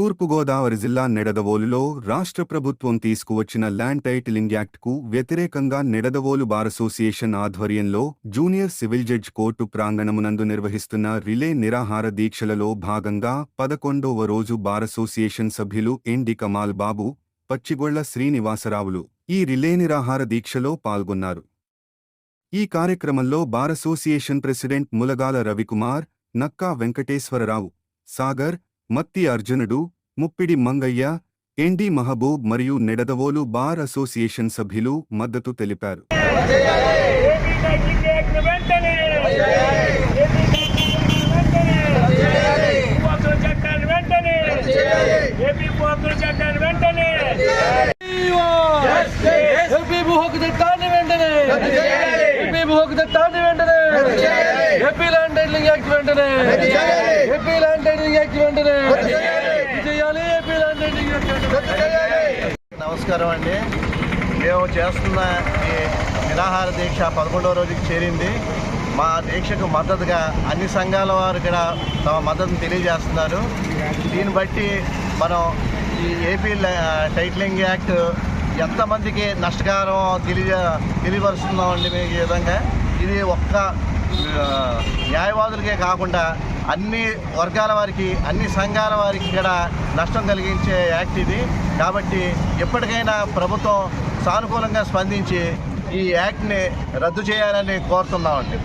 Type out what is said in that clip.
తూర్పుగోదావరి జిల్లా నిడదవోలులో రాష్ట్ర ప్రభుత్వం తీసుకువచ్చిన ల్యాండ్ టైటిలింగ్ యాక్ట్కు వ్యతిరేకంగా నిడదవోలు బార్ అసోసియేషన్ ఆధ్వర్యంలో జూనియర్ సివిల్ జడ్జ్ కోర్టు ప్రాంగణమునందు నిర్వహిస్తున్న రిలే నిరాహార దీక్షలలో భాగంగా 11వ రోజు బార్ అసోసియేషన్ సభ్యులు ఎన్.డి. కమాల్ బాబు, పచ్చిగొళ్ల శ్రీనివాసరావులు ఈ రిలే నిరాహార దీక్షలో పాల్గొన్నారు. ఈ కార్యక్రమంలో bar association president Mulagala Ravikumar, Nakka Venkateswararao, Sagar, Matti అర్జునుడు, ముప్పిడి మంగయ్య, ఎన్.డి. మహబూబ్ మరియు నిడదవోలు బార్ అసోసియేషన్ సభ్యులు మద్దతు తెలిపారు. నమస్కారం అండి. మేము చేస్తున్న ఈ నిరాహార దీక్ష 11వ రోజుకి చేరింది. మా దీక్షకు మద్దతుగా అన్ని సంఘాల వారు కూడా తమ మద్దతును తెలియజేస్తున్నారు. దీన్ని బట్టి మనం ఈ ఏపీ టైటిలింగ్ యాక్ట్ ఎంతమందికి నష్టకారం తెలియపరుస్తున్నామండి. మీకు ఈ విధంగా ఇది ఒక్క న్యాయవాదులకే కాకుండా అన్ని వర్గాల వారికి, అన్ని సంఘాల వారికి కూడా నష్టం కలిగించే యాక్ట్ ఇది. కాబట్టి ఎప్పటికైనా ప్రభుత్వం సానుకూలంగా స్పందించి ఈ యాక్ట్ని రద్దు చేయాలని కోరుతున్నామండి.